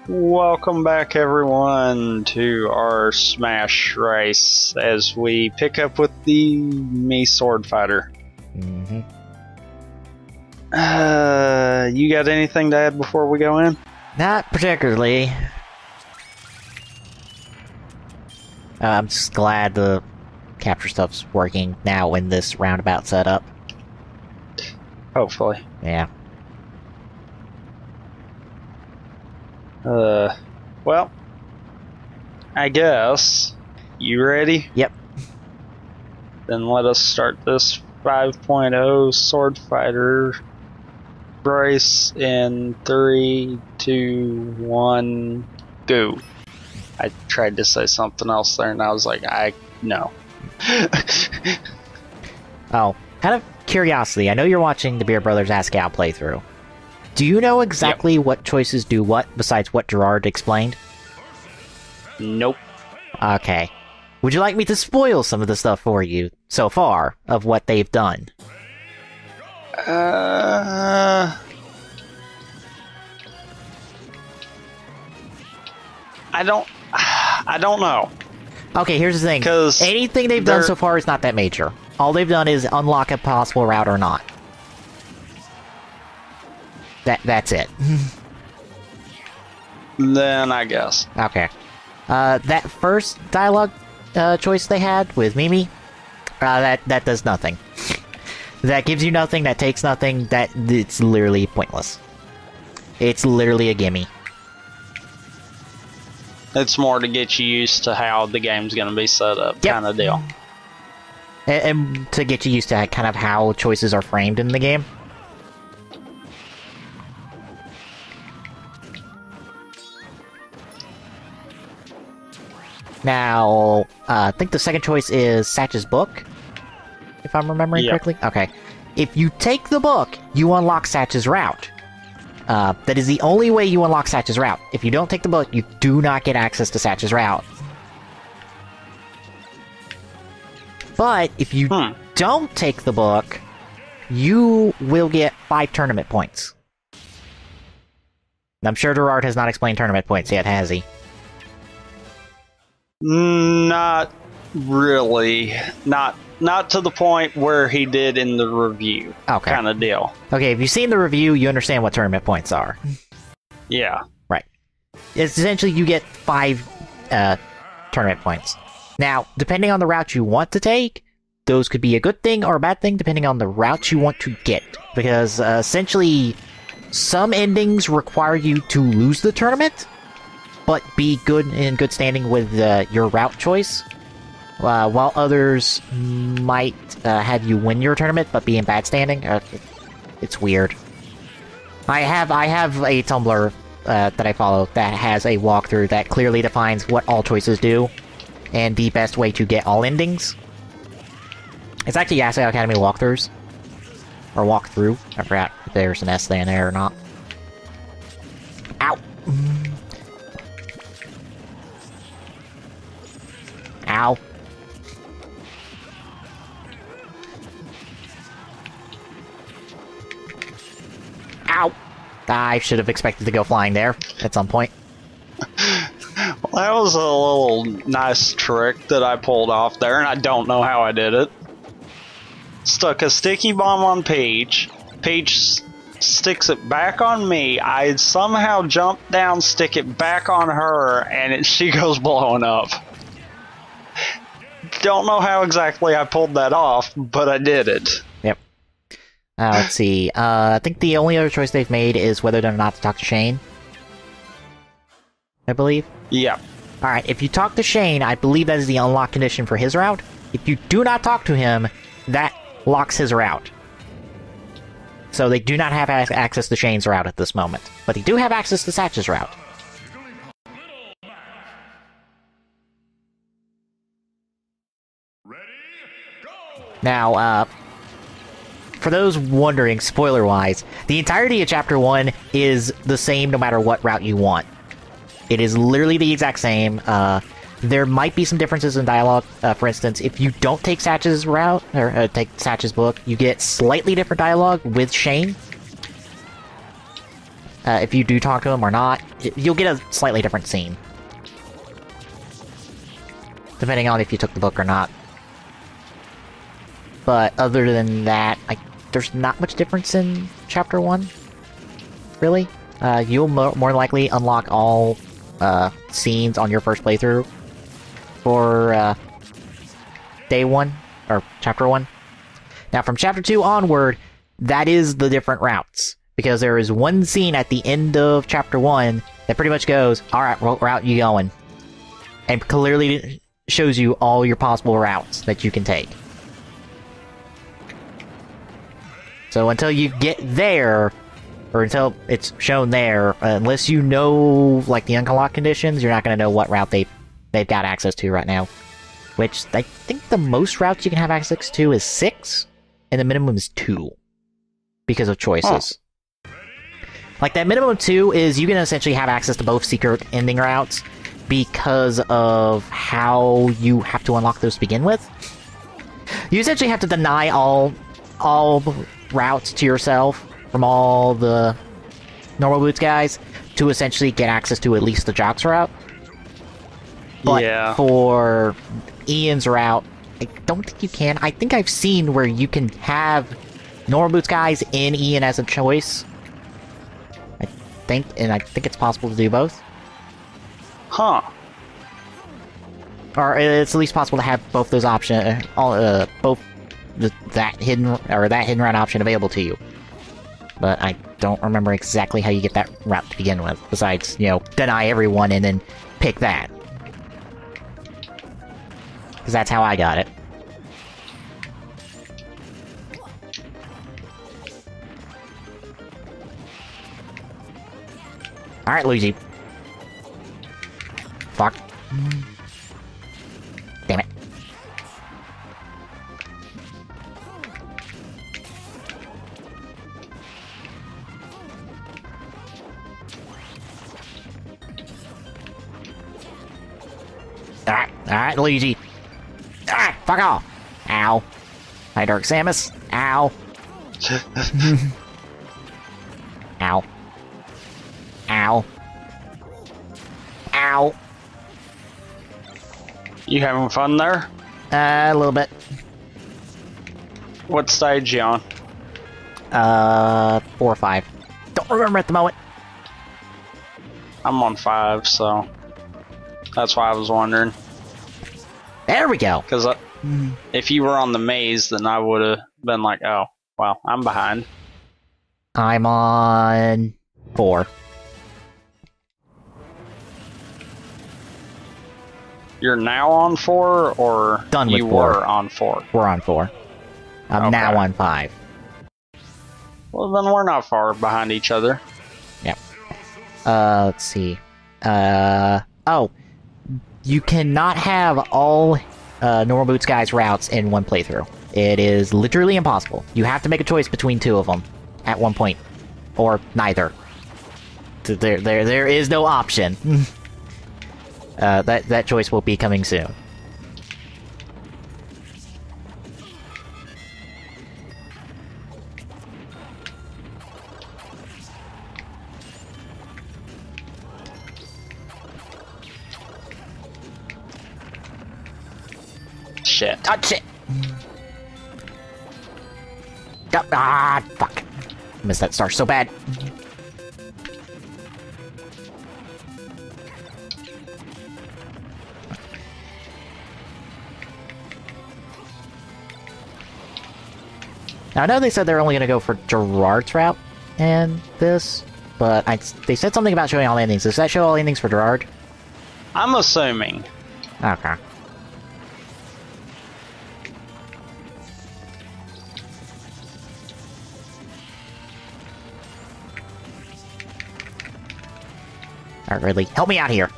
Welcome back, everyone, to our Smash race as we pick up with the Mii Swordfighter. You got anything to add before we go in? Not particularly. I'm just glad the capture stuff's working now in this roundabout setup. Hopefully. Yeah. Well, I guess. You ready? Yep. Then let us start this 5.0 Swordfighter race in 3, 2, 1, go. I tried to say something else there and I was like, no. Oh, out of curiosity, I know you're watching the Beer Brothers Ask Al playthrough. Do you know exactly what choices do what, besides what Gerard explained? Nope. Okay. Would you like me to spoil some of the stuff for you, so far, of what they've done? I don't know. Okay, here's the thing. 'Cause anything they've done so far is not that major. All they've done is unlock a possible route or not. That's it. Then I guess. Okay. That first dialogue choice they had with Mimi, that does nothing. That gives you nothing, that takes nothing, it's literally pointless. It's literally a gimme. It's more to get you used to how the game's gonna be set up, Yep. kind of deal. And to get you used to kind of how choices are framed in the game. Now, I think the second choice is Satch's book, if I'm remembering correctly. Okay. If you take the book, you unlock Satch's route. That is the only way you unlock Satch's route. If you don't take the book, you do not get access to Satch's route. But if you don't take the book, you will get 5 tournament points. I'm sure Gerard has not explained tournament points yet, has he? Not really. Not to the point where he did in the review. Okay. Kind of deal. Okay, if you've seen the review, you understand what tournament points are. Yeah. Right. It's essentially you get 5 tournament points. Now, depending on the route you want to take, those could be a good thing or a bad thing, depending on the route you want to get. Because, essentially, some endings require you to lose the tournament, but be in good standing with your route choice, while others might have you win your tournament, but be in bad standing. It's weird. I have a Tumblr that I follow that has a walkthrough that clearly defines what all choices do, and the best way to get all endings. It's actually Yasuo Academy walkthroughs. Or walkthrough. I forgot if there's an S in there or not. Ow! Ow. Ow! I should have expected to go flying there at some point. Well, that was a little nice trick that I pulled off there, and I don't know how I did it. Stuck a sticky bomb on Peach. Peach sticks it back on me. I somehow jump down, stick it back on her, and she goes blowing up. Don't know how exactly I pulled that off, but I did it. Yep. Let's see. I think the only other choice they've made is whether or not to talk to Shane. I believe. Yeah. Alright, if you talk to Shane, I believe that is the unlock condition for his route. If you do not talk to him, that locks his route. So they do not have access to Shane's route at this moment. But they do have access to Satch's route. Now, for those wondering, spoiler-wise, the entirety of Chapter 1 is the same no matter what route you want. It is literally the exact same. There might be some differences in dialogue. For instance, if you don't take Satch's route, or take Satch's book, you get slightly different dialogue with Shane. if you do talk to him or not, you'll get a slightly different scene. Depending on if you took the book or not. But other than that, there's not much difference in Chapter 1. Really. You'll more likely unlock all scenes on your first playthrough for Day 1, or Chapter 1. Now from Chapter 2 onward, that is the different routes. Because there is one scene at the end of Chapter 1 that pretty much goes, alright, what route you going? And clearly shows you all your possible routes that you can take. So until you get there, or until it's shown there, unless you know, like, the unlock conditions, you're not going to know what route they've got access to right now. Which, I think the most routes you can have access to is 6, and the minimum is 2. Because of choices. Oh. Like, that minimum of 2 is you can essentially have access to both secret ending routes, because of how you have to unlock those to begin with. You essentially have to deny all routes to yourself from all the normal boots guys to essentially get access to at least the Jock's route. But yeah, for Ian's route, I don't think you can. I think I've seen where you can have normal boots guys in Ian as a choice. I think it's possible to do both. Huh. Or it's at least possible to have both those options, both that hidden route option available to you. But I don't remember exactly how you get that route to begin with. Besides, deny everyone and then pick that. Because that's how I got it. Alright, Luigi. Fuck. Damn it. Alright, Luigi. Alright, fuck off. Ow. Hi, Dark Samus. Ow. Ow. Ow. Ow. You having fun there? A little bit. What stage you on? 4 or 5. Don't remember at the moment. I'm on 5, so that's why I was wondering. There we go. Because if you were on the maze, then I would have been like, oh, well, I'm behind. I'm on 4. You're now on 4, or done with you 4. were on 4? We're on 4. I'm now on 5. Well, then we're not far behind each other. Yep. Let's see. Oh. You cannot have all normal boots guys routes in one playthrough. It is literally impossible. You have to make a choice between 2 of them at one point. Or neither. There is no option. That choice will be coming soon. Shit. Ah, shit! Ah, fuck. Missed that star so bad. Now, I know they said they're only going to go for Gerard's route and this, but they said something about showing all endings. Does that show all endings for Gerard? I'm assuming. Okay. Alright, Ridley, help me out here.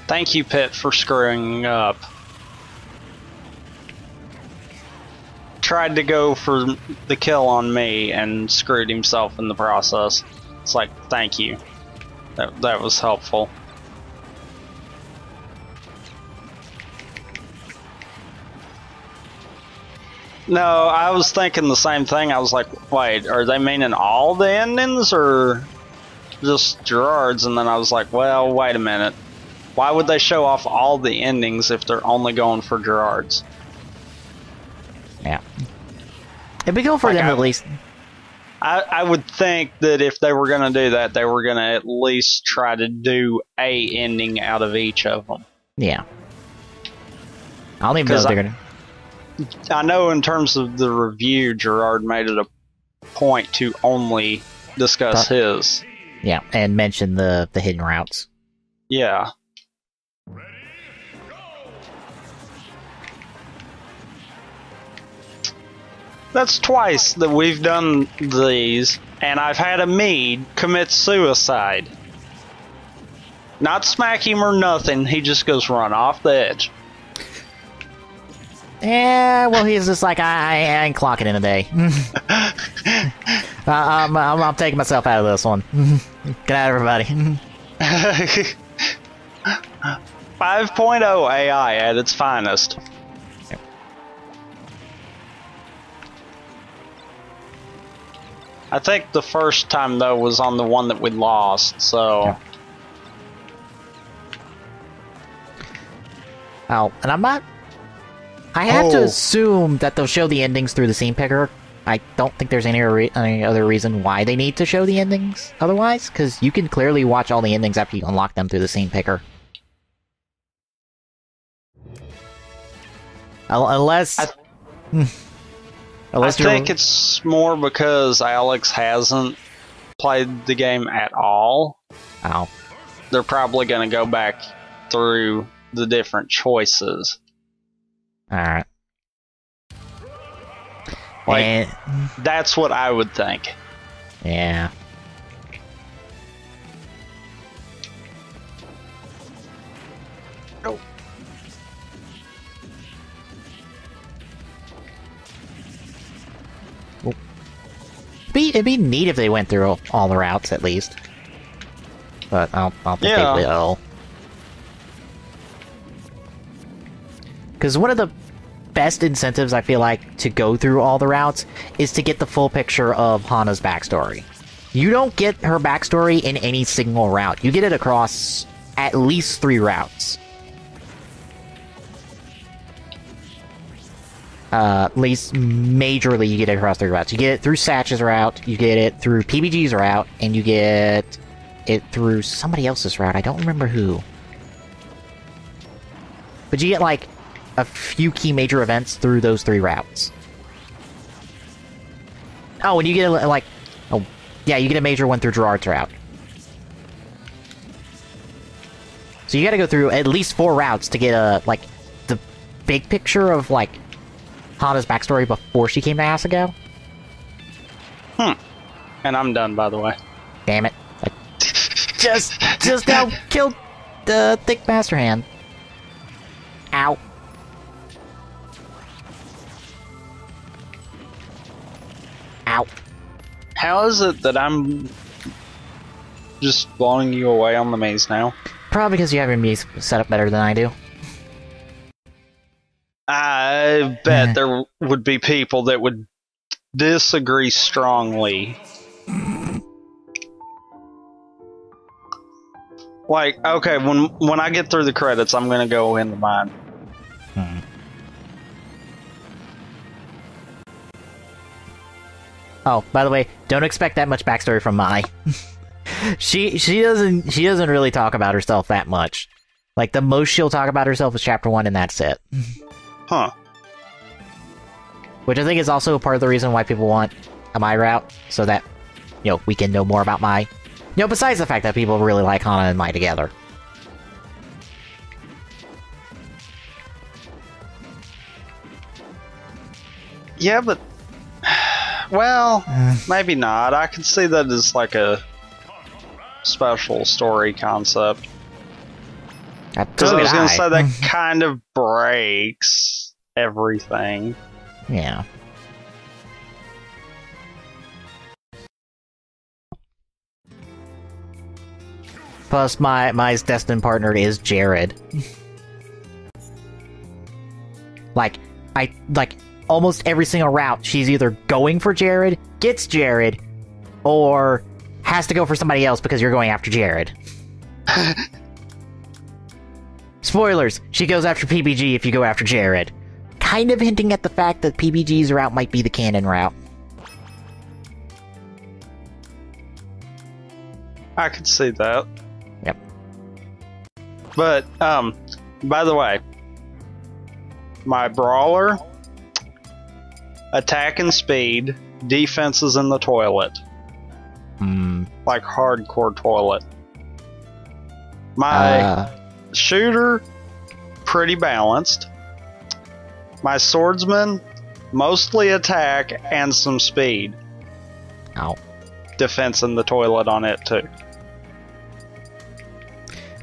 Thank you, Pit, for screwing up. Tried to go for the kill on me and screwed himself in the process. It's like, thank you. That was helpful. No, I was thinking the same thing. I was like, wait, are they meaning all the endings or just Gerard's? And then I was like, well, wait a minute. Why would they show off all the endings if they're only going for Gerard's? Yeah. It'd be cool for them at least. I would think that if they were going to do that, they were going to at least try to do a ending out of each of them. Yeah. I don't even know if they're going to... I know in terms of the review, Gerard made it a point to only discuss his. Yeah, and mention the hidden routes. Yeah. That's twice that we've done these, and I've had a Mii commit suicide. Not smack him or nothing, he just goes run off the edge. Yeah, well, he's just like, I ain't clocking in today. I'm taking myself out of this one. Good night, everybody. 5.0 AI at its finest. I think the first time, though, was on the one that we lost, so... Yeah. Oh, and I'm not... I have to assume that they'll show the endings through the scene picker. I don't think there's any other reason why they need to show the endings otherwise, because you can clearly watch all the endings after you unlock them through the scene picker. Unless... I think it's more because Alex hasn't played the game at all. Oh. They're probably going to go back through the different choices. Alright. Like, that's what I would think. Yeah. Oh. It'd be neat if they went through all the routes, at least. But I don't think they will. Because one of the best incentives, I feel like, to go through all the routes is to get the full picture of Hana's backstory. You don't get her backstory in any single route. You get it across at least 3 routes. At least majorly you get it across 3 routes. You get it through Satch's route, you get it through PBG's route, and you get it through somebody else's route. I don't remember who. But you get, like, a few key major events through those 3 routes. Oh, and you get, like... Oh, yeah, you get a major one through Gerard's route. So you gotta go through at least 4 routes to get, like, the big picture of, like, Hana's backstory before she came to Asuko. And I'm done, by the way. Damn it. Just now killed the thick master hand. Ow. Ow. How is it that I'm just blowing you away on the maze now? Probably because you have your Mii set up better than I do. I bet there would be people that would disagree strongly. Like, okay, when I get through the credits, I'm gonna go into mine. Oh, by the way, don't expect that much backstory from Mai. she doesn't really talk about herself that much. Like, the most she'll talk about herself is Chapter 1, and that's it. Huh. Which I think is also part of the reason why people want a Mai route, so that, you know, we can know more about Mai. You know, besides the fact that people really like Hana and Mai together. Yeah, but... Well, maybe not. I could see that as like a special story concept. Because I was going to say that kind of breaks everything. Yeah. Plus, my destined partner is Jared. like, almost every single route, she's either going for Jared, gets Jared, or has to go for somebody else because you're going after Jared. Spoilers, she goes after PBG if you go after Jared. Kind of hinting at the fact that PBG's route might be the canon route. I could see that. Yep. But, by the way, my brawler, attack and speed, defense is in the toilet. Like hardcore toilet. My shooter, pretty balanced. My swordsman, mostly attack and some speed. Ow. Defense in the toilet on it too.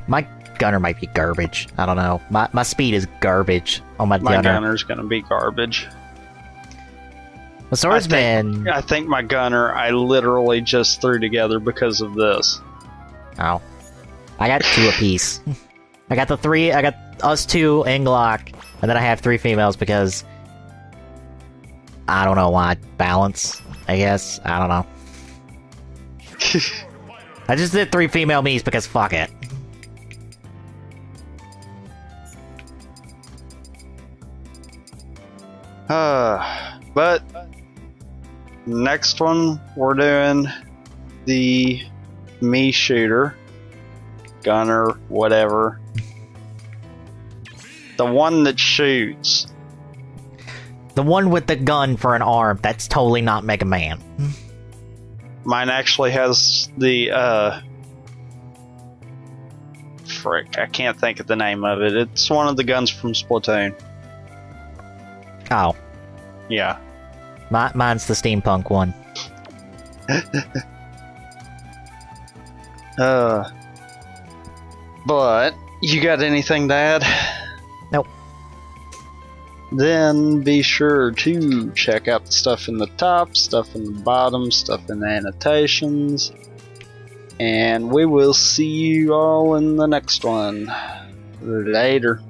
My gunner might be garbage. I don't know. My speed is garbage on my gunner. My gunner's gonna be garbage. The swordsman... I think my gunner I literally just threw together because of this. Oh. I got 2 apiece. I got us 2 in Glock, and then I have 3 females because... I don't know why. Balance, I guess. I don't know. I just did 3 female Miis because fuck it. But next one we're doing the Mii shooter, gunner, whatever. The one that shoots. The one with the gun for an arm. That's totally not Mega Man. Mine actually has the frick, I can't think of the name of it. It's one of the guns from Splatoon. Oh. Yeah. Mine's the steampunk one. But you got anything to add? Nope. Then be sure to check out the stuff in the top, stuff in the bottom, stuff in the annotations. And we will see you all in the next one. Later.